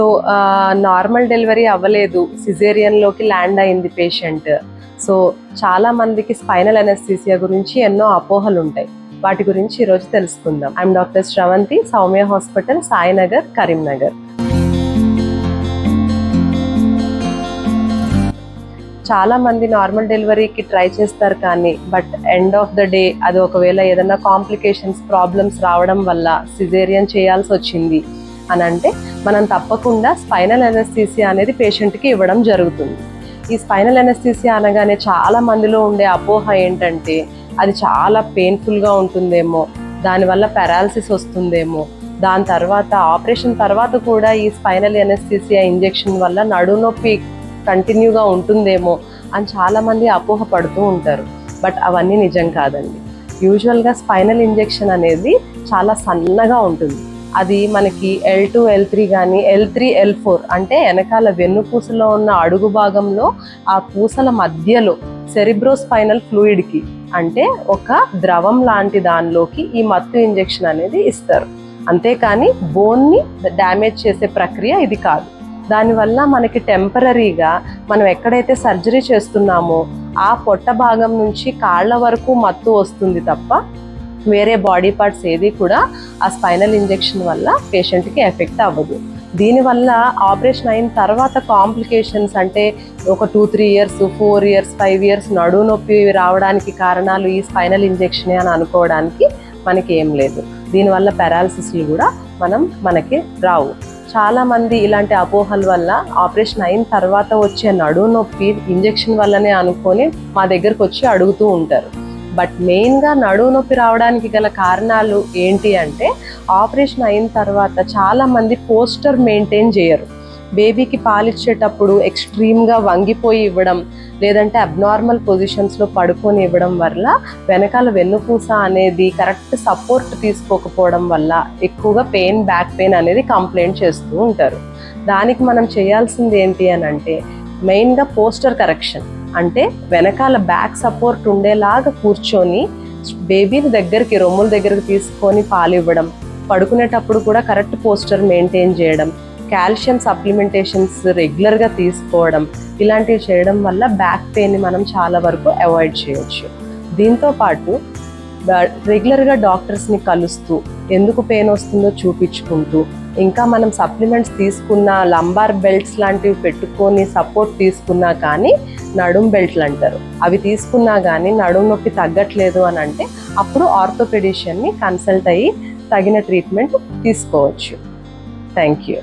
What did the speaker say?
So normal delivery అవ్వలేదు, సిజేరియన్లోకి land అయింది patient. So చాలా మందికి స్పైనల్ అనెస్థీసియా గురించి ఎన్నో అపోహలు ఉంటాయి. వాటి గురించి ఈరోజు తెలుసుకుందాం. I'm doctor Sravanthi, Soumya hospital, Sainagar, Karimnagar. చాలా మంది నార్మల్ డెలివరీకి ట్రై చేస్తారు, కానీ but end of the day అది ఒకవేళ ఏదైనా కాంప్లికేషన్స్, ప్రాబ్లమ్స్ రావడం వల్ల సిజేరియన్ చేయాల్సి వచ్చింది అని అంటే మనం తప్పకుండా స్పైనల్ అనెస్థీసియా అనేది పేషెంట్కి ఇవ్వడం జరుగుతుంది. ఈ స్పైనల్ అనెస్థీసియా అనగానే చాలా మందిలో ఉండే అపోహ ఏంటంటే అది చాలా పెయిన్ఫుల్గా ఉంటుందేమో, దానివల్ల పారాలసిస్ వస్తుందేమో, దాని తర్వాత ఆపరేషన్ తర్వాత కూడా ఈ స్పైనల్ అనెస్థీసియా ఇంజెక్షన్ వల్ల నడుము నొప్పి కంటిన్యూగా ఉంటుందేమో అని చాలామంది అపోహ పడుతూ ఉంటారు. బట్ అవన్నీ నిజం కాదండి. యూజువల్గా స్పైనల్ ఇంజెక్షన్ అనేది చాలా సన్నగా ఉంటుంది. అది మనకి L2, L3 కానీ L3, L4 అంటే వెనకాల వెన్నుపూసలో ఉన్న అడుగు భాగంలో ఆ పూసల మధ్యలో సెరిబ్రోస్పైనల్ ఫ్లూయిడ్కి అంటే ఒక ద్రవం లాంటి దానిలోకి ఈ మత్తు ఇంజెక్షన్ అనేది ఇస్తారు. అంతేకాని బోన్ని డ్యామేజ్ చేసే ప్రక్రియ ఇది కాదు. దానివల్ల మనకి టెంపరీగా మనం ఎక్కడైతే సర్జరీ చేస్తున్నామో ఆ పొట్ట భాగం నుంచి కాళ్ళ వరకు మత్తు వస్తుంది తప్ప వేరే బాడీ పార్ట్స్ ఏది కూడా ఆ స్పైనల్ ఇంజెక్షన్ వల్ల పేషెంట్కి ఎఫెక్ట్ అవ్వదు. దీనివల్ల ఆపరేషన్ అయిన తర్వాత కాంప్లికేషన్స్ అంటే ఒక 2-3 ఇయర్స్, 4 ఇయర్స్, 5 ఇయర్స్ నడుము నొప్పి రావడానికి కారణాలు ఈ స్పైనల్ ఇంజెక్షనే అని అనుకోవడానికి మనకి ఏం లేదు. దీనివల్ల పారాలసిస్లు కూడా మనకి రావు. చాలామంది ఇలాంటి అపోహల వల్ల ఆపరేషన్ అయిన తర్వాత వచ్చే నడుము నొప్పి ఇంజెక్షన్ వల్లనే అనుకొని మా దగ్గరకు వచ్చి అడుగుతూ ఉంటారు. బట్ మెయిన్గా నడుము నొప్పి రావడానికి గల కారణాలు ఏంటి అంటే ఆపరేషన్ అయిన తర్వాత చాలామంది పోస్టర్ మెయింటైన్ చేయరు. బేబీకి పాలిచ్చేటప్పుడు ఎక్స్ట్రీమ్గా వంగిపోయి ఇవ్వడం, లేదంటే అబ్నార్మల్ పొజిషన్స్లో పడుకొని ఇవ్వడం వల్ల వెనకాల వెన్నుపూస అనేది కరెక్ట్ సపోర్ట్ తీసుకోకపోవడం వల్ల ఎక్కువగా బ్యాక్ పెయిన్ అనేది కంప్లైంట్ చేస్తూ ఉంటారు. దానికి మనం చేయాల్సింది ఏంటి అని అంటే మెయిన్గా పోస్టర్ కరెక్షన్ అంటే వెనకాల బ్యాక్ సపోర్ట్ ఉండేలాగా కూర్చొని బేబీని దగ్గరికి, రొమ్ముల దగ్గరికి తీసుకొని పాలు ఇవ్వడం, పడుకునేటప్పుడు కూడా కరెక్ట్ పోస్టర్ మెయింటైన్ చేయడం, కాల్షియం సప్లిమెంటేషన్స్ రెగ్యులర్గా తీసుకోవడం, ఇలాంటివి చేయడం వల్ల బ్యాక్ పెయిన్ని మనం చాలా వరకు అవాయిడ్ చేయొచ్చు. దీంతోపాటు రెగ్యులర్గా డాక్టర్స్ని కలుస్తూ ఎందుకు పెయిన్ వస్తుందో చూపించుకుంటూ, ఇంకా మనం సప్లిమెంట్స్ తీసుకున్న లంబార్ బెల్ట్స్ లాంటివి పెట్టుకొని సపోర్ట్ తీసుకున్నా కానీ నడుం బెల్ట్లు అంటారు, అవి తీసుకున్నా కానీ నడుము నొప్పి తగ్గట్లేదు అని అంటే అప్పుడు ఆర్థోపెడిషియన్ని కన్సల్ట్ అయ్యి తగిన ట్రీట్మెంట్ తీసుకోవచ్చు. Thank you.